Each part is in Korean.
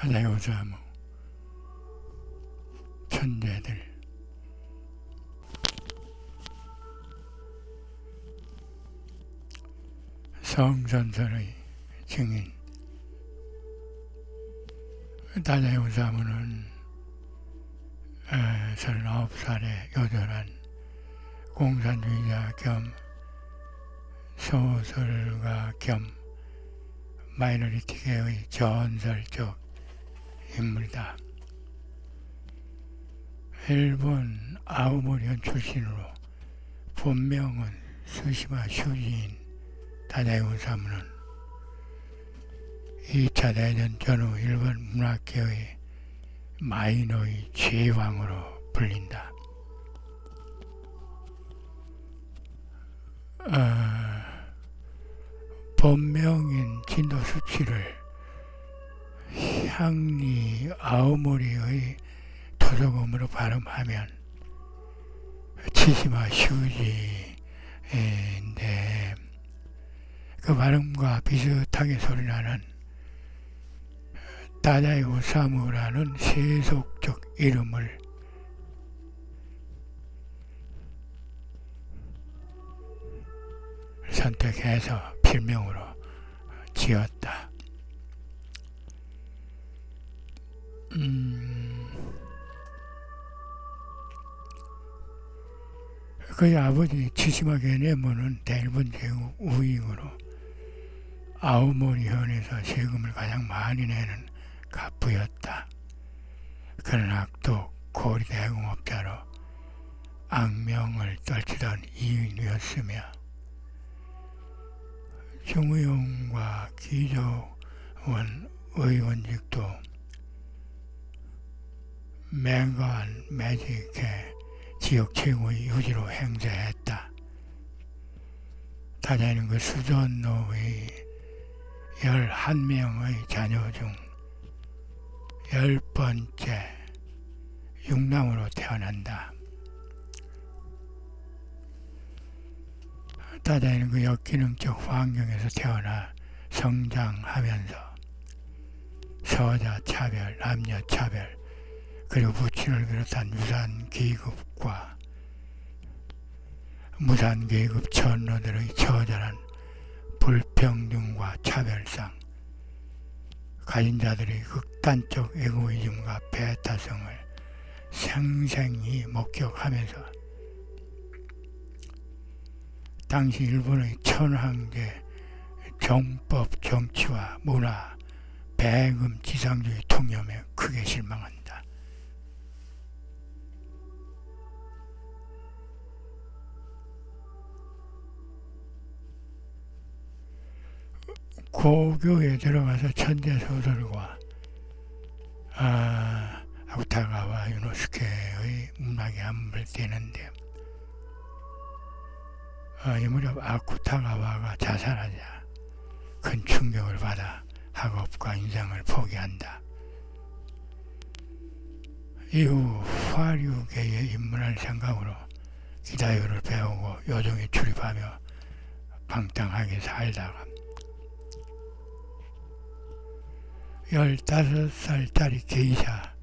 다자요사무 천재들 성선설의 증인 다자요사무는 39살의 요절한 공산주의자 겸 소설가 겸 마이너리티계의 전설적 인물이다. 일본 아오모리현 출신으로 본명은 스시마 슈지인 다자요사무는 2차 대전 전후 일본 문학계의 마이너의 제왕으로 불린다. 본명인 진도 수치를 향리 아오모리의 토속음으로 발음하면 치시마 슈지인데 그 발음과 비슷하게 소리나는 다자요사무라는 세속적 이름을 선택해서 필명으로 지었다. 그의 아버지 치시마 게네모는 대일본 제국 우익으로 아오모리현에서 세금을 가장 많이 내는 갑부였다. 그는 악독 고리대공업자로 악명을 떨치던 이인이었으며 중의원과 기조원 의원직도 맹거한 매직해 지역 최고의 유지로 행세했다. 다자는 그 수전노의 11명의 자녀 중 10번째 육남으로 태어난다. 다자는 그 역기능적 환경에서 태어나 성장하면서 서자 차별, 남녀 차별, 그리고 부친을 비롯한 유산 계급과 무산 계급 천노들의 처절한 불평등과 차별상, 가진 자들의 극단적 에고이즘과 배타성을 생생히 목격하면서 당시 일본의 천황제 정법, 정치와 문화, 배금 지상주의 통념에 크게 실망한다. 고교에 들어가서 천재소설과 아쿠타가와 유노스케의 문학에 안무를 떼는데 이 무렵 아쿠타가와가 자살하자 큰 충격을 받아 학업과 인생을 포기한다. 이후 화류계에 입문할 생각으로 기타요를 배우고 요정에 출입하며 방탕하게 살다가 15살짜리 게이샤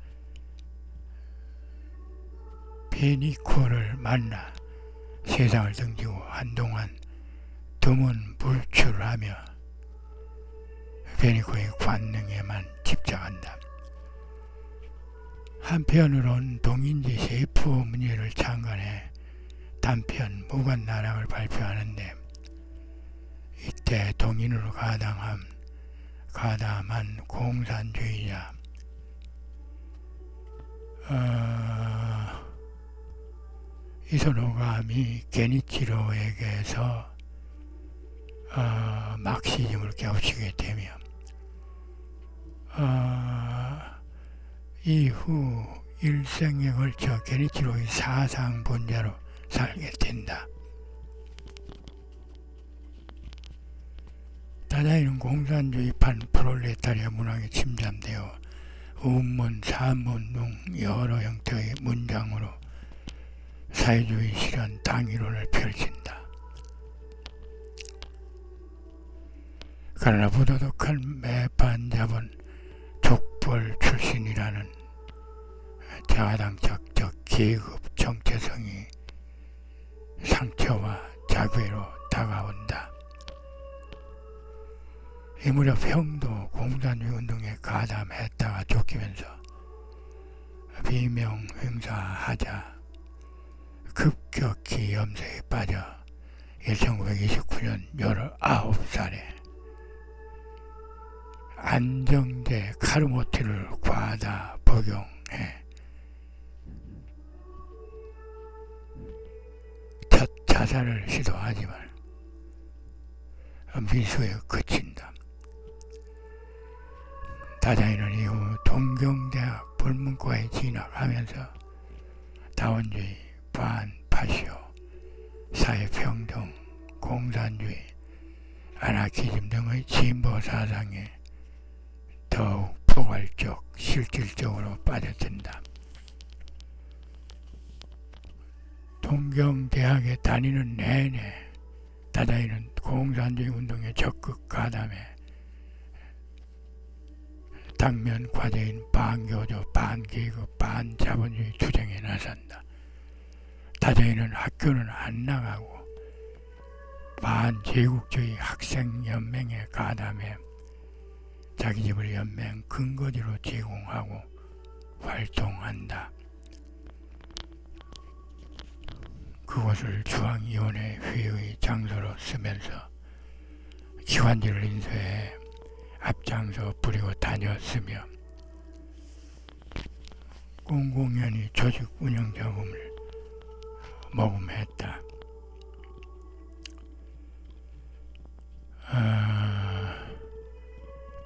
베니코를 만나 세상을 등지고 한동안 드문 불출을 하며 베니코의 관능에만 집착한다. 한편으론 동인지 세프 문예를 창간해 단편 무관나락을 발표하는데 이때 동인으로 가담한 공산주의자 이소노가미 게니치로에게서 막시즘을 깨우치게 되며 이후 일생에 걸쳐 게니치로의 사상 본자로 살게 된다. 다자이는 공산주의판 프롤레타리아 문학에 침잠되어 운문, 산문 등 여러 형태의 문장으로 사회주의 실현 당위론을 펼친다. 그러나 부도덕한 매판 잡은 학벌 출신이라는 자가당착적 계급 정체성이 상처와 자괴로 다가온다. 이 무렵 형도 공산주의 운동에 가담했다가 쫓기면서 비명 행사하자 급격히 염색에 빠져 1929년 19살에 안정제 카르모티를 과다 복용해 첫 자살을 시도하지만 미수에 그친다. 다자이는 이후 동경대학 불문과에 진학하면서 다원주의, 반파시오, 사회평등, 공산주의, 아나키즘 등의 진보 사상에 더욱 포괄적, 실질적으로 빠져든다. 동경대학에 다니는 내내 다자이는 공산주의 운동에 적극 가담해 당면 과제인 반교조, 반계급, 반자본주의 투쟁에 나선다. 다자이는 학교는 안 나가고 반제국주의 학생연맹에 가담해 자기 집을 연맹 근거지로 제공하고 활동한다. 그곳을 중앙위원회 회의 장소로 쓰면서 기관지를 인수해 앞장서 부리고 다녔으며 공공연히 조직 운영 자금을 모금했다.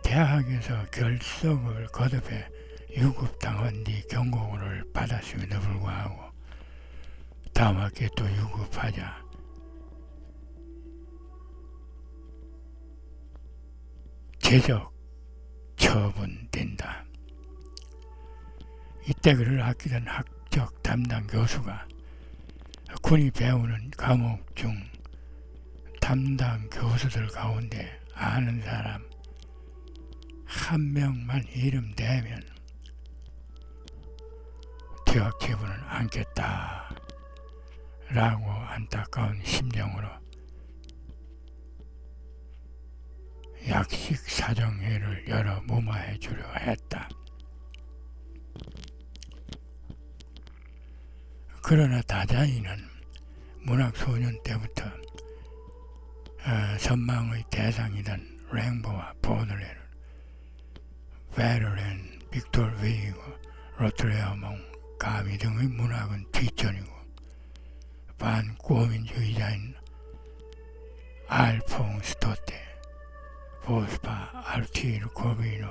대학에서 결석을 거듭해 유급당한 뒤 경고를 받았음에도 불구하고 다음 학기에 또 유급하자 제적 처분된다. 이때 그를 아끼던 학적 담당 교수가 군이 배우는 과목 중 담당 교수들 가운데 아는 사람 한 명만 이름 대면 퇴학 처분은 않겠다 라고 안타까운 심정으로 약식 사정회를 열어 무마해 주려 했다. 그러나 다자이는 문학소년 때부터 선망의 대상이던 랭보와 보들레르, 베를렌, 빅토르 위고, 로트레아몽, 가미 등의 문학은 뒷전이고 반고민주의자인 알퐁스 토테, 보스파, 알티르 고비노,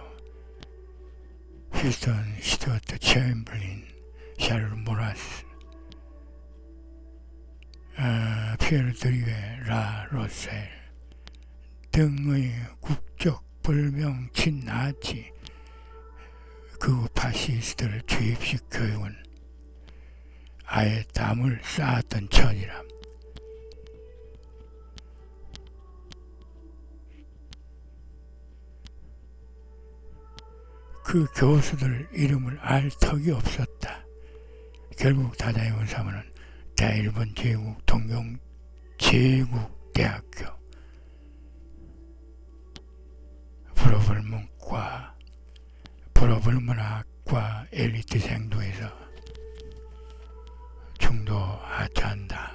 휘스턴 스튜어트 챔블린, 샤를 모라스, 피에르 드리웨 라 로셀 등의 국적 불명 친나치 그 파시스트를 주입식 교육은 아예 담을 쌓았던 처지라. 그 교수들 이름을 알 턱이 없었다. 결국 다자이 원사모는 대일본 제국 동경 제국대학교 불어불문학과 엘리트 생도에서 중도 하차한다.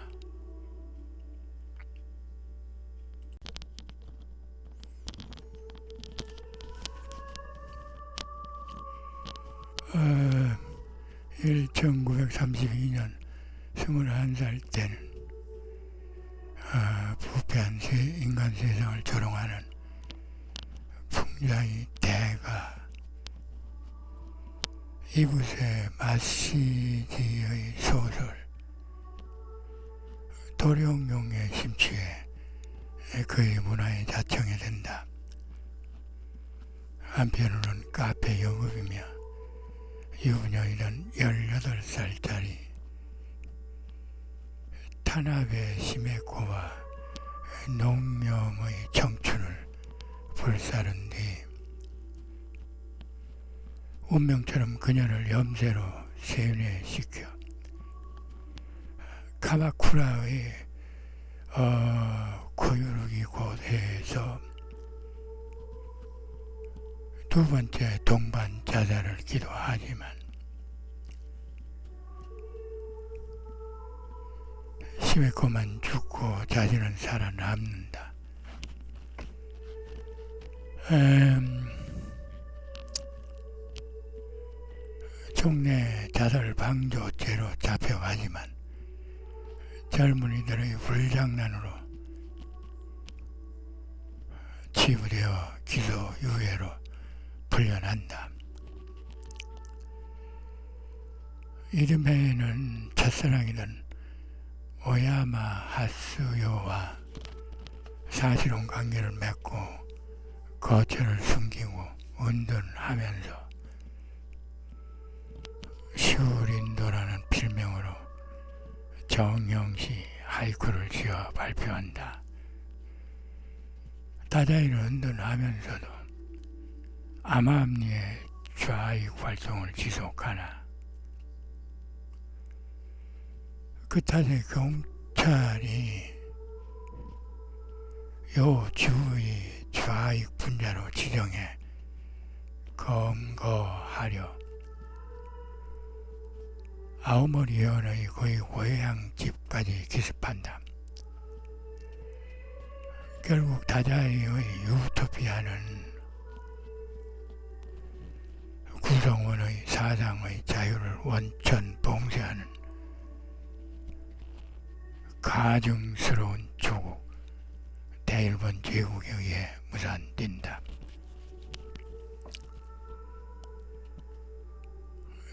어, 1932년 21살 때는 부패한 인간 세상을 조롱하는 풍자의 대가 이붓의 마시지의 소설 도룡용에 심취해 그의 문화에 자청이 된다. 한편으로는 카페 영업이며 유부녀이던 18살짜리 타나베 시메코와 농염의 청춘을 불사른 뒤 운명처럼 그녀를 염세로 세뇌시켜 카마쿠라의 고유르기 곳에서 두 번째 동반 자살을 기도하지만 시메코만 죽고 자신은 살아남는다. 종래 자살 방조죄로 잡혀가지만 젊은이들의 불장난으로 치부되어 기소유예로 풀려난다. 이듬해에는 첫사랑이던 오야마 하스요와 사실혼 관계를 맺고 거처를 숨기고 은둔하면서 슈린도라는 필명으로 정형시 하이쿠를 지어 발표한다. 다자이를 은둔하면서도 암암리의 좌익 활동을 지속하나 그 탓에 경찰이 요 주의 좌익 분자로 지정해 검거하려 아오모리 현의 거의 고향집까지 기습한다. 결국 다자이의 유토피아는 구성원의 사상의 자유를 원천 봉쇄하는 가증스러운 조국 대일본 제국에 의해 무산된다.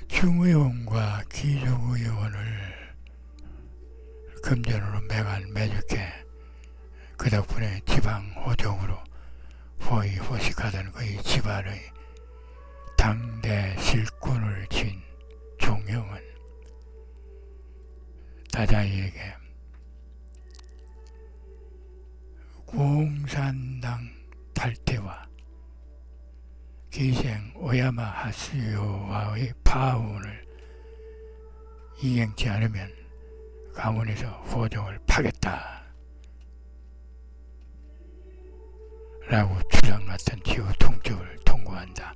중의원과 기족의원을 금전으로 매죽해 그 덕분에 지방 호족으로 호의호식하던 그의 집안의 당대 실권을 쥔 종영은 다자이에게 공산당 탈퇴와 기생 오야마 하스요와의 파혼을 이행치 않으면 가문에서 호족을 파겠다 라고 추상 같은 지우 통첩을 통고한다.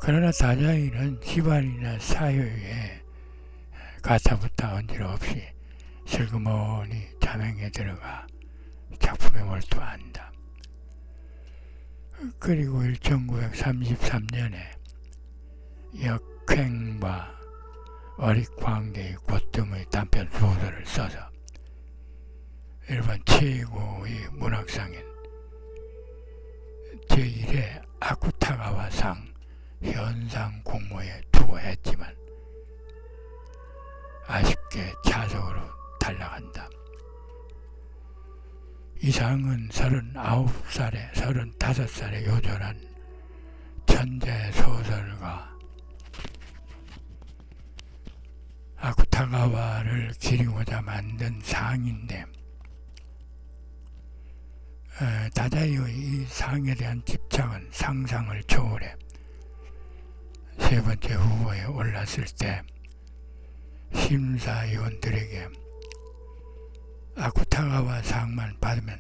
그러나 다자이는 집안이나 사회에 가타부타 언질없이 슬그머니 자명에 들어가 작품에 몰두한다. 그리고 1933년에 역행과 어릿광대의 꽃 등의 단편 소설을 써서 일본 최고의 문학상인 제1회 아쿠타가와상 현상 공모에 투고했지만 아쉽게 차석으로 탈락한다. 이 상은 39살에 35살에 요절한 천재 소설가 아쿠타가와를 기리고자 만든 상인데 다자이의 이 상에 대한 집착은 상상을 초월해 세 번째 후보에 올랐을 때 심사위원들에게 아쿠타가와 상만 받으면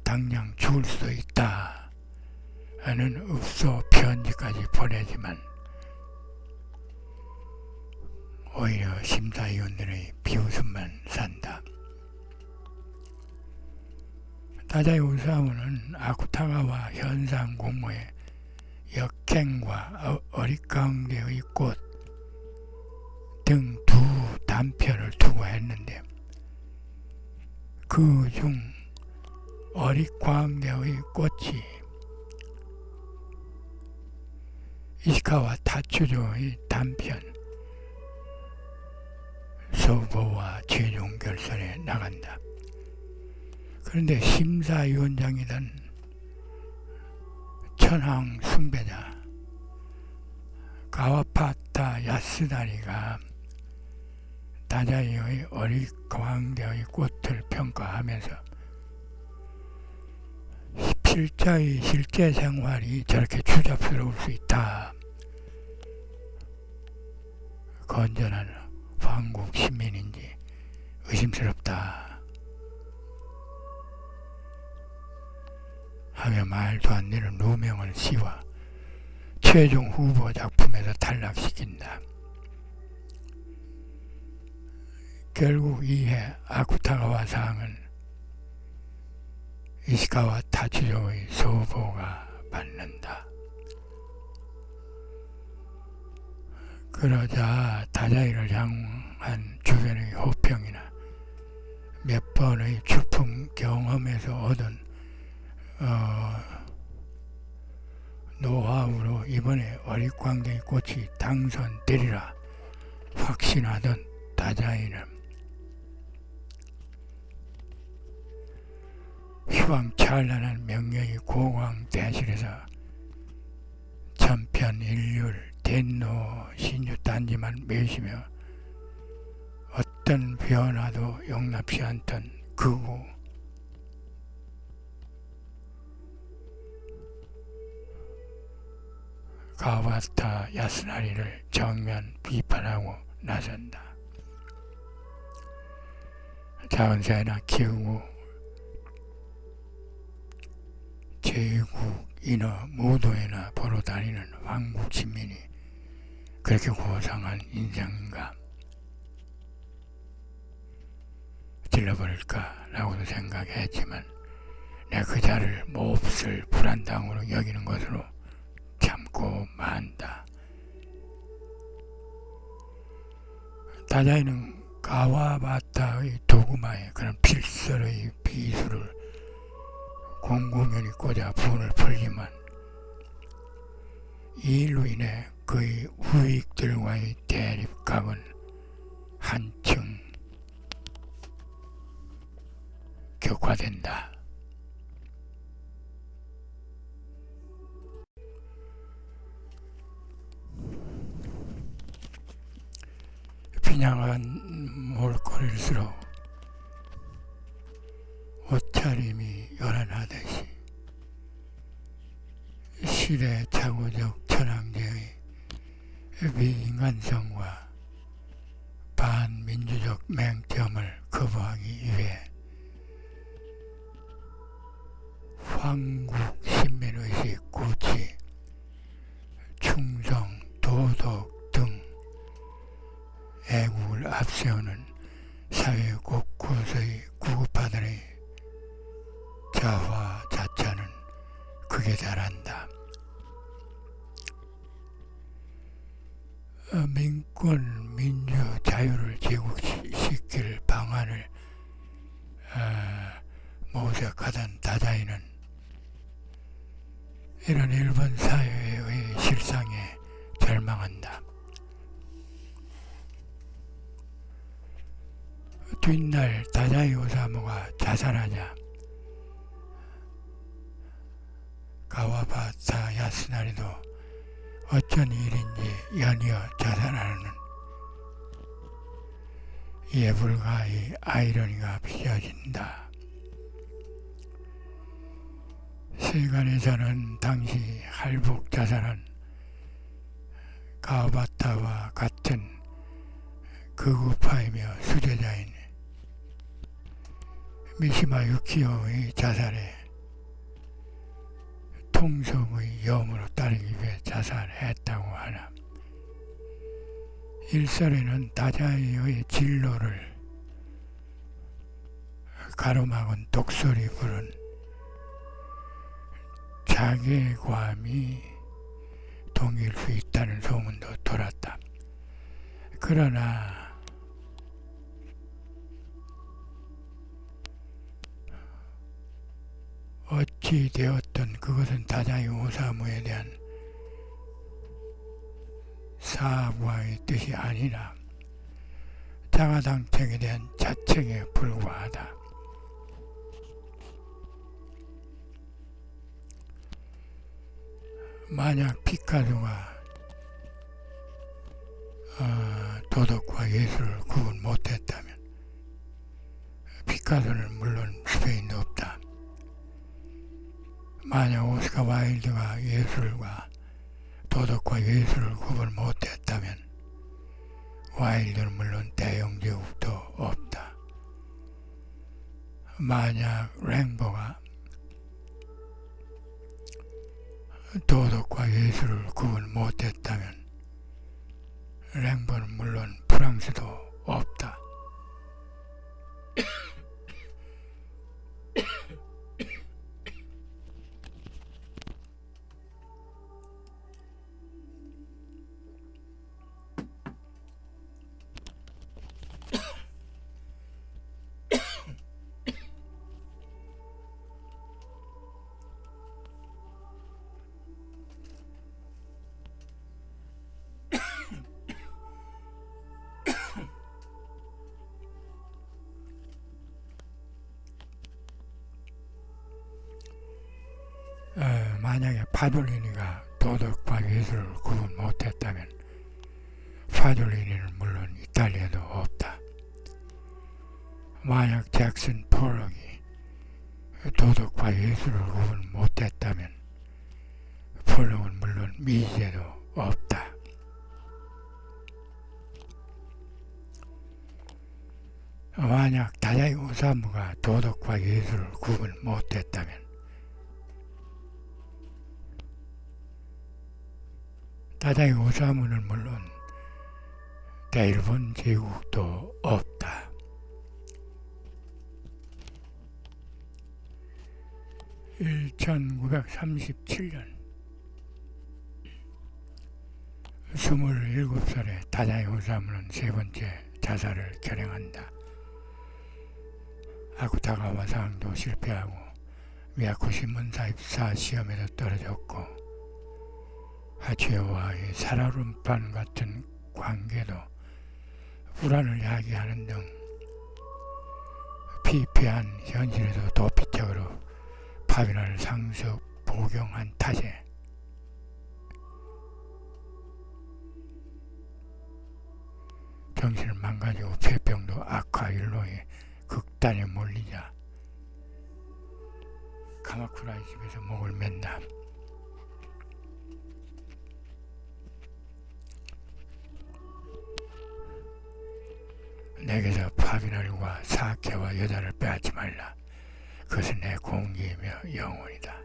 당장 죽을 수도 있다 하는 읍소 편지까지 보내지만 오히려 심사위원들의 비웃음만 산다. 다자이 우사무는 아쿠타가와 현상 공모에 역행과 어릿가운데의 꽃 등 두 단편을 투고했는데 그 중 어릿광대의 꽃이 이시카와 타츠조의 단편 서보와 최종 결선에 나간다. 그런데 심사위원장이던 천황 숭배자 가와파타 야스다리가 다자이의 어릿광대의 꽃을 평가하면서 필자의 실제 생활이 저렇게 추잡스러울 수 있다. 건전한 황국 시민인지 의심스럽다 하며 말도 안 되는 누명을 씌워 최종 후보 작품에서 탈락시킨다. 결국 이해 아쿠타가와 상은 이시카와 타츠조의 소보가 받는다. 그러자 다자이를 향한 주변의 호평이나 몇 번의 출품 경험에서 얻은 노하우로 이번에 어릿광대의 꽃이 당선되리라 확신하던 다자이는 휘황찬란한 명령이 고광대실에서 천편일률 덴노 신유 단지만 매시며 어떤 변화도 용납시 않던 극우 가와타 야스나리를 정면 비판하고 나선다. 작은 새나 키우고 제국 인어 무도에나 보러 다니는 황국 시민이 그렇게 고상한 인상인가? 질러버릴까? 라고도 생각했지만 내가 그 자를 몹쓸 불안당으로 여기는 것으로 참고 만다. 다자이는 가와바타의 도구마에 그런 필설의 비수를 공공연히 꽂아 분을 풀지만 이 일로 인해 그의 후익들과의 대립각은 한층 격화된다. 빈약한 몰골일수록 옷차림이 요란하듯이 시대착오적 천황제의 비인간성과 반민주적 맹점을 거부하기 위해 황국 신민의식 고치, 충성, 도덕 등 애국을 앞세우는 사회 곳곳의 구급파들의 자화자찬은 극에 달한다. 민권, 민주, 자유를 제국시킬 방안을 모색하던 다자이는 이런 일본 사회의 실상에 절망한다. 뒷날 다자이 오사무가 자살하자 가와바타 야스나리도 어쩐 일인지 연이어 자살하는 이에 불과의 아이러니가 빚어진다. 세간에서는 당시 할복 자살한 가와바타와 같은 극우파이며 수제자인 미시마 유키오의 자살에 통속의 염으로 따르기 위해 자살했다고 하나 일설에는 다자이의 진로를 가로막은 독설이 부른 자괴감이 동일 수 있다는 소문도 돌았다. 그러나 어찌 되었든 그것은 다자이 오사무에 대한 사과의 뜻이 아니라 자가당착에 대한 자책에 불과하다. 만약 피카소가 도덕과 예술을 구분 못했다면 피카소는 물론 스페인도 없다. 만약 오스카 와일드가 예술과 도덕과 예술을 구분 못했다면 와일드는 물론 대영제국도 없다. 만약 랭보가 도덕과 예술을 구분 못했다면 랭보는 물론 프랑스도 없다. 만약에 파졸리니가 도덕과 예술을 구분 못했다면 파졸리니는 물론 이탈리아도 없다. 만약 잭슨 폴록이 도덕과 예술을 구분 못했다면 폴록은 물론 미제도 없다. 만약 다자이 오사무가 도덕과 예술을 구분 못했다면 다자이 오사무는 물론 대일본 제국도 없다. (1937년) 27살에 다자이 오사무는 세 번째 자살을 결행한다. 아쿠타가와 상도 실패하고 미야코신문사 입사 시험에도 떨어졌고 하치오와의 살얼음판 같은 관계도 불안을 야기하는 등 피폐한 현실에도 도피적으로 파비나를 상습 복용한 탓에 정신을 망가지고 폐병도 악화일로에 극단에 몰리자 카마쿠라의 집에서 목을 맨다. 내게서 파비날과 사케와 여자를 빼앗지 말라. 그것은 내 공기이며 영혼이다.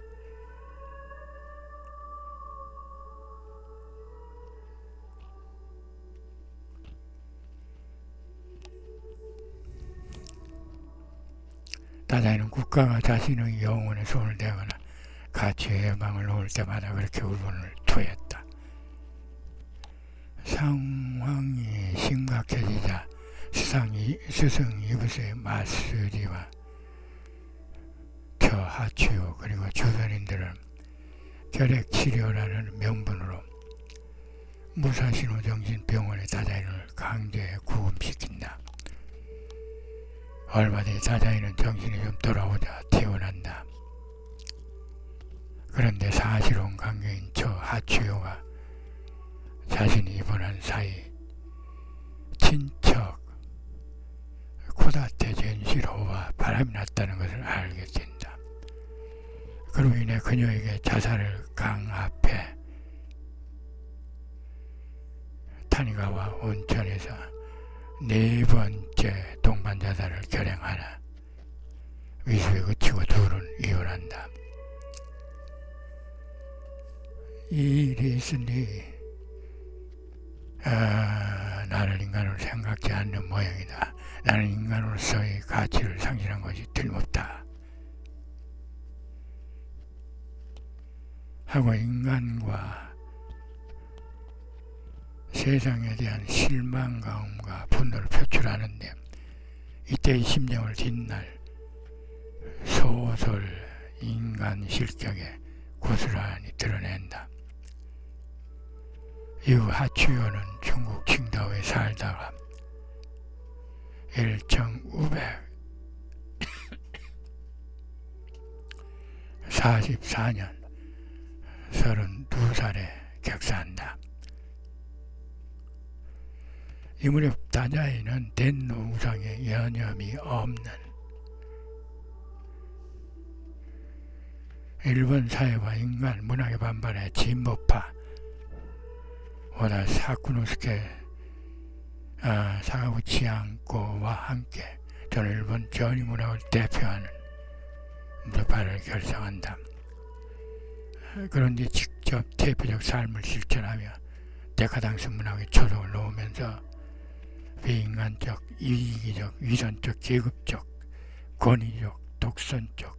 다자이는 국가가 자신의 영혼에 손을 대거나 가치의 해방을 놓을 때마다 그렇게 울분을 토했다. 상황이 심각해지자 스승 이브스의 마스리와 저 하치오 그리고 주변인들은 결핵치료라는 명분으로 무사시노 정신병원의 다자이를 강제 구금시킨다. 얼마 뒤 다자이는 정신이 좀 돌아오자 퇴원한다. 그런데 사실혼 관계인 저 하치오가 자신이 입원한 사이 친척 코다테 젠시로와 바람이 났다는 것을 알게 된다. 그로 인해 그녀에게 자살을 강압해 타니가와 온천에서 네 번째 동반 자살을 결행하나 위수에 그치고 둘은 이혼한다. 이 리슬리 나는 인간으로 생각지 않는 모양이다. 나는 인간으로서의 가치를 상실한 것이 틀림없다. 하고 인간과 세상에 대한 실망감과 분노를 표출하는데 이때의 심정을 뒷날 소설 인간 실격에 고스란히 드러낸다. 이후 하치오는 중국 칭다오에 살다가 1544년 32살에 격사한다. 이 무렵 다자이는 덴노 우상에 여념이 없는 일본 사회와 인간 문학에 반발해 진보파 오다 사쿠노스케 사가구치 안고와 함께 저는 일본 전위 문학을 대표하는 무대파를 결성한다. 그런데 직접 대표적 삶을 실천하며 데카당스 문학의 초석을 놓으면서 비인간적, 이기적, 위선적, 계급적, 권위적, 독선적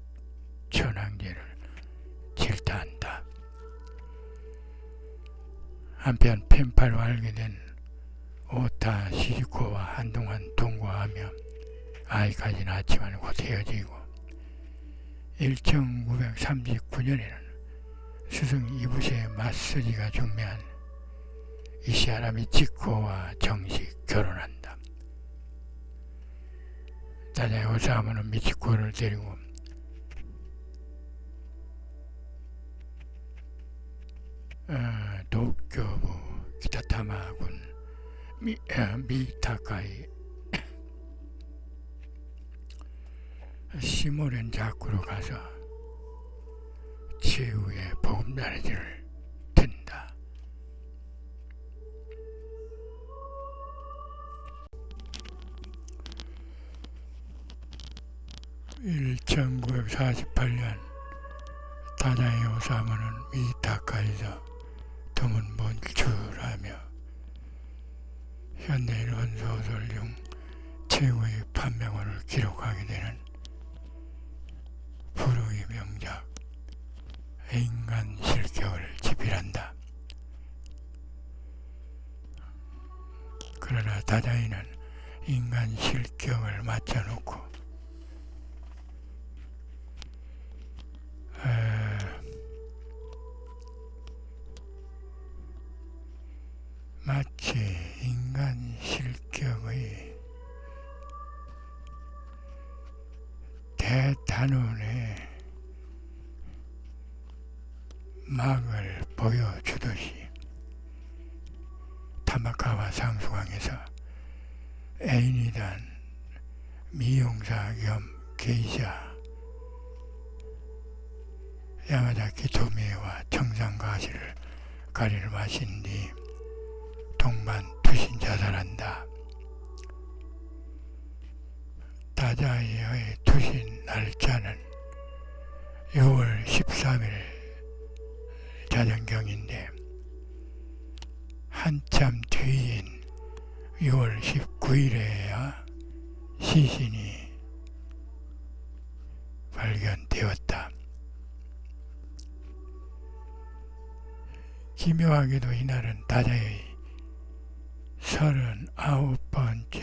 천황제를 질타한다. 한편 펜팔로 알게 된 오타 시즈코와 한동안 동거하며 아이까지 낳았지만 곧 헤어지고 1939년에는 스승 이부세 마쓰지가 중매한 이시하라 미치코와 정식 결혼한다. 다자이 오사무는 미치코를 데리고 도쿄부 기타타마군 미타카이 시모렌 자쿠로 가서 최후의 보금자리를 튼다. (1948년) 다자이 오사무는 미타카에서 드문본출하며 현대 일본 소설 중 최고의 판명어를 기록하게 되는 불후의 명작 인간 실격을 집필한다. 그러나 다자이는 인간 실격을 맞춰놓고 마치 인간 실격의 대단원의 막을 보여주듯이 타마카와 상수강에서 애인이던 미용사 겸 게이샤 야마자키 도미에와 청산가시를 가리를 마신 뒤 동반 투신 자살한다. 다자이의 투신 날짜는 6월 13일 자정경인데 한참 뒤인 6월 19일에야 시신이 발견되었다. 기묘하게도 이날은 다자의 39번째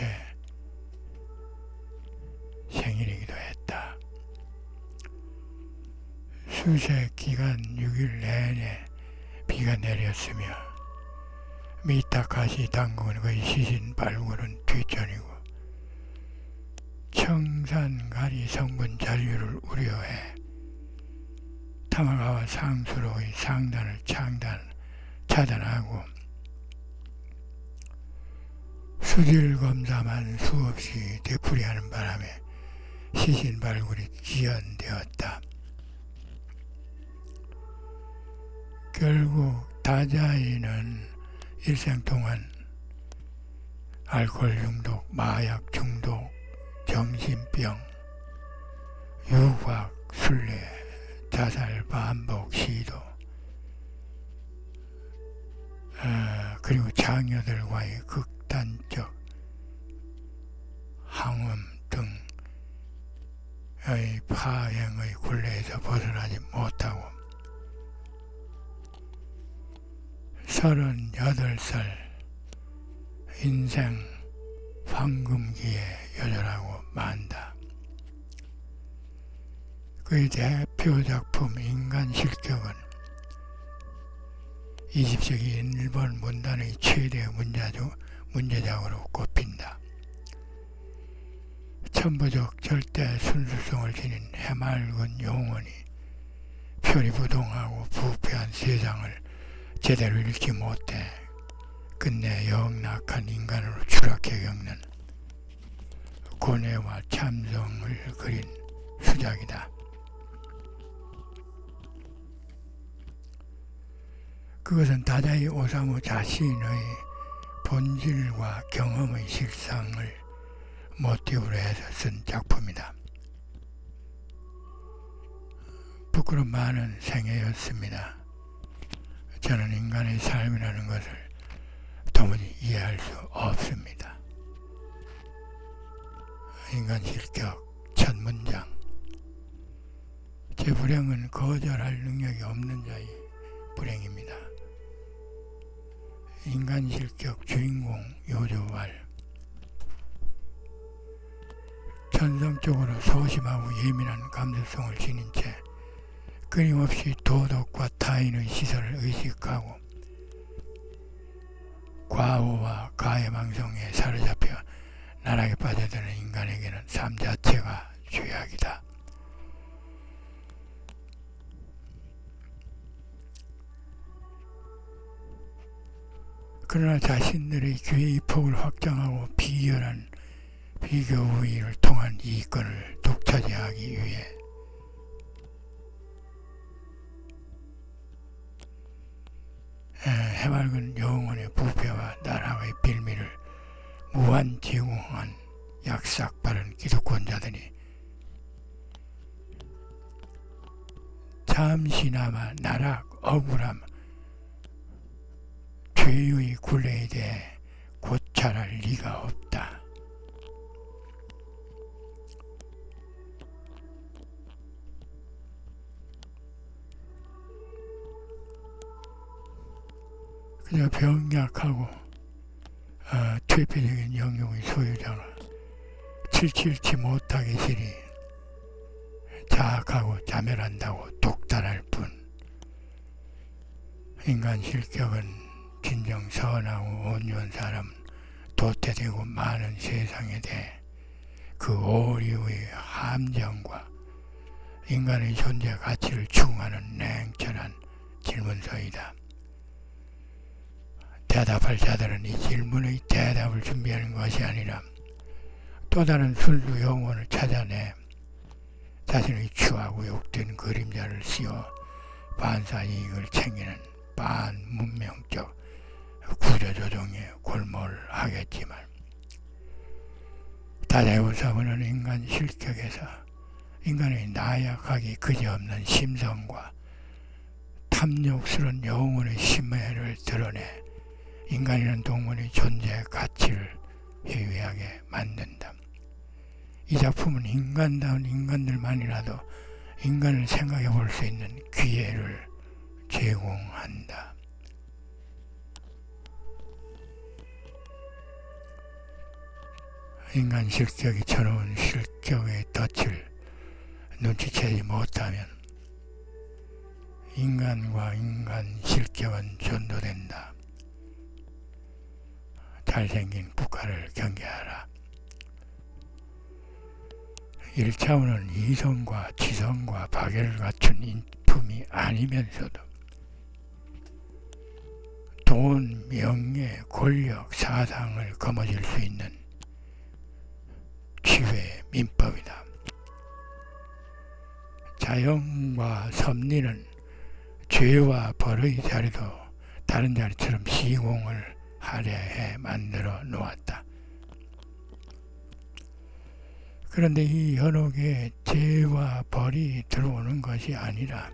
생일이기도 했다. 수색 기간 6일 내내 비가 내렸으며 미타카시 당국은 그의 시신 발굴은 뒷전이고 청산가리 성분 잔류를 우려해 타마가와 상수로의 상단을 차단하고 수질 검사만 수없이 되풀이하는 바람에 시신 발굴이 지연되었다. 결국 다자이는 일생 동안 알코올 중독, 마약 중독, 정신병, 유학, 순례, 자살 반복 시도, 그리고 장녀들과의 극단적 항험 등의 파행의 굴레에서 벗어나지 못하고 38살 인생 황금기에 여절하고 만다. 그의 대표 작품 인간 실격은 20세기 일본 문단의 최대 문제작으로 꼽힌다. 천부적 절대 순수성을 지닌 해맑은 영혼이 표리부동하고 부패한 세상을 제대로 읽지 못해 끝내 영락한 인간으로 추락해 겪는 고뇌와 참성을 그린 수작이다. 그것은 다다이 오사무 자신의 본질과 경험의 실상을 모티브로 해서 쓴 작품이다. 부끄럼 많은 생애였습니다. 저는 인간의 삶이라는 것을 도무지 이해할 수 없습니다. 인간 실격 첫 문장. 제 불행은 거절할 능력이 없는 자의 불행입니다. 인간 실격 주인공 요조왈. 천성적으로 소심하고 예민한 감수성을 지닌 채 끊임없이 도덕과 타인의 시선을 의식하고 과오와 가해망성에 사로잡혀 나락에 빠져드는 인간에게는 삶 자체가 죄악이다. 그러나 자신들의 기회의 폭을 확장하고 비열한 비교 우위를 통한 이권을 독차지하기 위해 해맑은 영혼의 부패와 나락의 빌미를 무한 제공한 약삭빠른 기득권자들이 잠시나마 나락, 억울함, 죄의 굴레에 대해 고찰할 리가 없다. 그저 병약하고 퇴폐적인 영역의 소유자가 칠칠치 못하게 시리 자학하고 자멸한다고 독달할 뿐. 인간 실격은 진정 선하고 온유한 사람은 도태되고 많은 세상에 대해 그 오류의 함정과 인간의 존재 가치를 추궁하는 냉철한 질문서이다. 대답할 자들은 이 질문의 대답을 준비하는 것이 아니라 또 다른 순수 영혼을 찾아내 자신의 추하고 욕된 그림자를 씌워 반사이익을 챙기는 반문명적 구조조정에 골몰하겠지만 다다이 오사무는 인간 실격에서 인간의 나약하기 그지없는 심성과 탐욕스러운 영혼의 심해를 드러내 인간이라는 동물의 존재 가치를 회의하게 만든다. 이 작품은 인간다운 인간들만이라도 인간을 생각해 볼 수 있는 기회를 제공한다. 인간 실격이 쳐놓은 실격의 덫을 눈치채지 못하면 인간과 인간 실격은 전도된다. 잘생긴 국가를 경계하라. 1차원은 이성과 지성과 박애를 갖춘 인품이 아니면서도 돈, 명예, 권력, 사상을 거머쥘 수 있는 기회의 민법이다. 자연과 섭리는 죄와 벌의 자리도 다른 자리처럼 시공을 하려 해 만들어 놓았다. 그런데 이 현혹에 죄와 벌이 들어오는 것이 아니라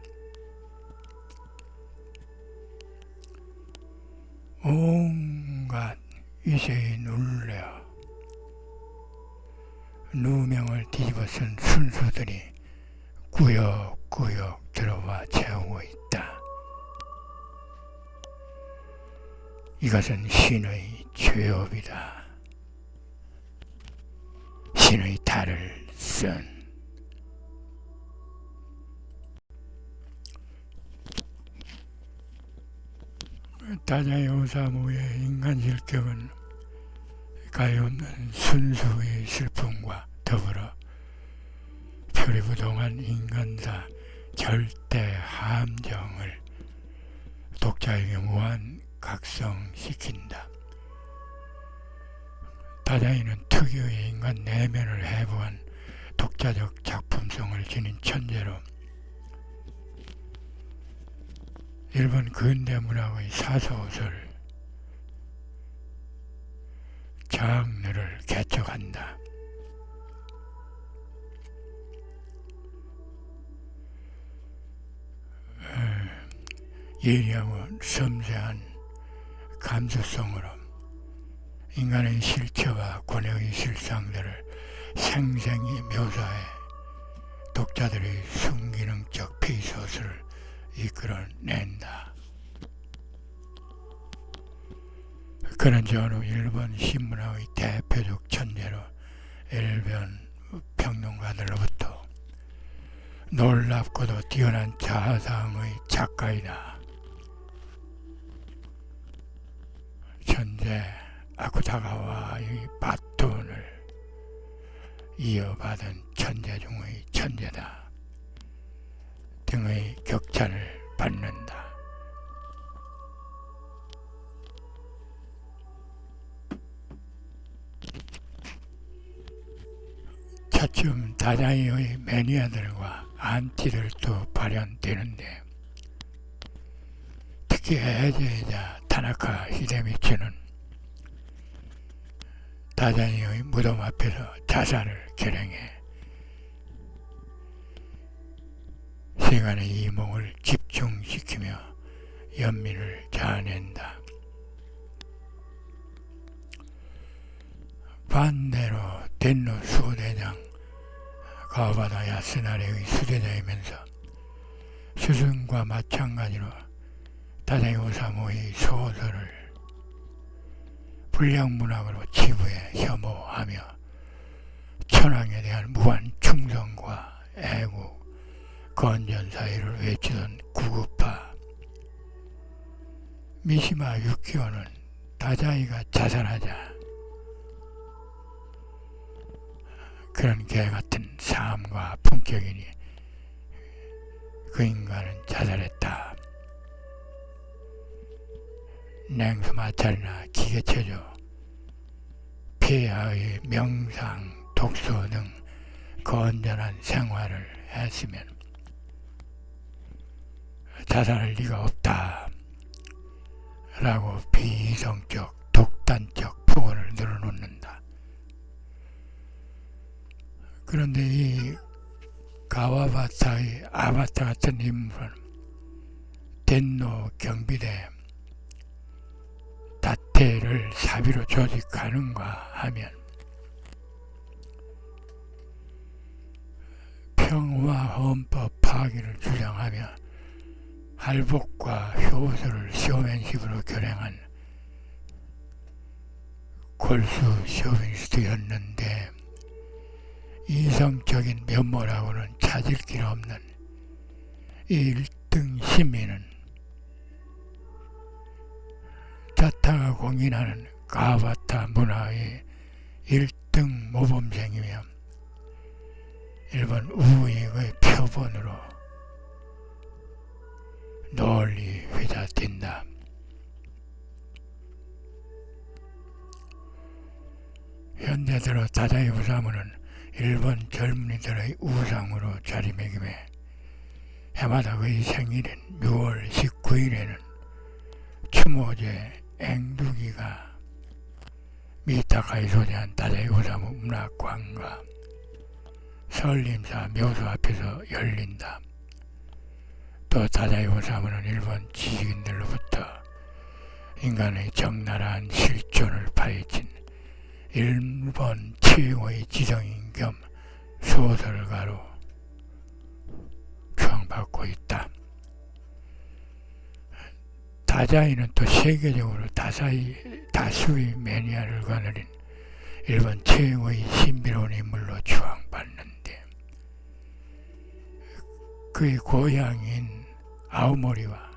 온갖 위세에 눌려 누명을 뒤집어 쓴 순수들이 꾸역꾸역 들어와 채우고 있다. 이것은 신의 죄업이다. 신의 탈을 쓴 다다이 오사무의 인간 실격은 가엾는 순수의 슬픔과 더불어 표리부동한 인간사 절대 함정을 독자에게 무한 각성시킨다. 다다이는 특유의 인간 내면을 해부한 독자적 작품성을 지닌 천재로 일본 근대문학의 사소설 장르를 개척한다. 예리하고 섬세한 감수성으로 인간의 실체와 권력의 실상들을 생생히 묘사해 독자들의 순기능적 피소설을 이끌어낸다. 그런 전후 일본 신문학의 대표적 천재로 일본 평론가들로부터 놀랍고도 뛰어난 자아상의 작가이다. 천재 아쿠타가와의 바톤을 이어받은 천재 중의 천재다 등의 격찬을 받는다. 차츰 다자이의 매니아들과 안티들도 발현되는데, 특히 해제이자 타나카 히데미치는 다자이의 무덤 앞에서 자살을 결행해 세간의 이목을 집중시키며 연민을 자아낸다. 반대로 덴노 수호대장 가와바다 야스나레의 수제자이면서 스승과 마찬가지로 다자이 오사무의 소설을 불량문학으로 치부해 혐오하며 천황에 대한 무한 충성과 애국, 건전 사이를 외치던 구급파 미시마 유키오는 다자이가 자살하자 그런 개같은 삶과 품격이니 그 인간은 자살했다. 냉수 마찰이나 기계체조, 폐하의 명상, 독서 등 건전한 생활을 했으면 자살할 리가 없다 라고 비이성적, 독단적 폭언을 늘어놓는다. 그런데 이 가와바타의 아바타 같은 인물은 덴노 경비대 다테를 사비로 조직하는가 하면 평화 헌법 파기를 주장하며 할복과 효소를 쇼맨십으로 결행한 골수 쇼비니스트였는데, 이성적인 면모라고는 찾을 길 없는 1등 시민은 자타가 공인하는 가와바타 문화의 1등 모범생이며 일본 우익의 표본으로 널리 회자된다. 현대 들어 다자이 오사무는 일본 젊은이들의 우상으로 자리매김해 해마다 그의 생일인 6월 19일에는 추모제 앵두기가 미타카에 소재한 다자이 오사무 문학관과 설림사 묘소 앞에서 열린다. 또 다자이 오사무는 일본 지식인들로부터 인간의 적나라한 실존을 파헤친 일본 최고의 지성인 겸 소설가로 추앙받고 있다. 다자이는 또 세계적으로 다수의 매니아를 거느린 일본 최고의 신비로운 인물로 추앙받는데, 그의 고향인 아오모리와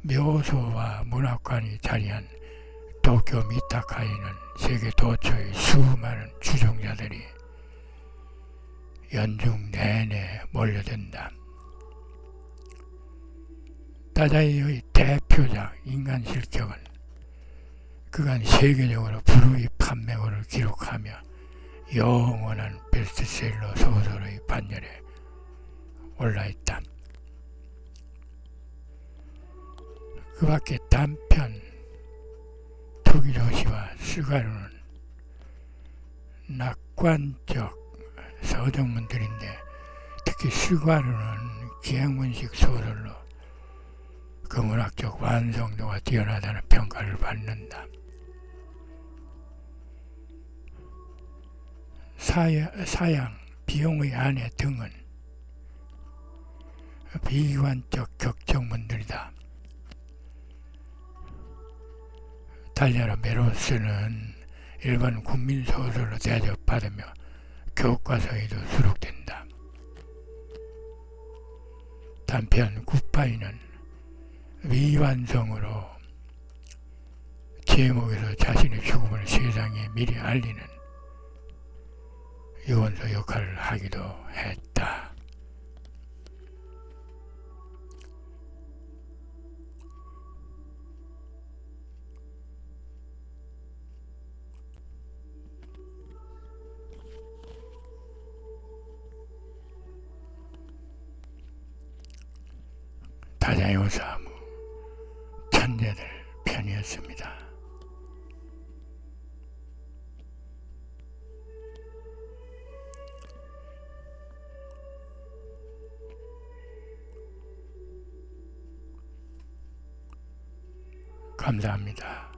묘소와 문학관이 자리한 도쿄 미타카에는 세계 도처의 수많은 추종자들이 연중 내내 몰려든다. 다자이의 대표작 인간실격은 그간 세계적으로 불의 판매고를 기록하며 영원한 베스트셀러 소설의 반열에 올라있다. 그 밖에 단편, 토기조시와 스가루는 낙관적 서정문들인데 특히 스가루는 기행문식 소설로 그 문학적 완성도가 뛰어나다는 평가를 받는다. 사양, 비용의 아내 등은 비관적 격정문들이다. 달려라 메로스는 일반 국민소설로 대접받으며 교과서에도 수록된다. 단편 굿바이는 미완성으로 제목에서 자신의 죽음을 세상에 미리 알리는 유언서 역할을 하기도 했다. 다자요사무 천재들 편이었습니다. 감사합니다.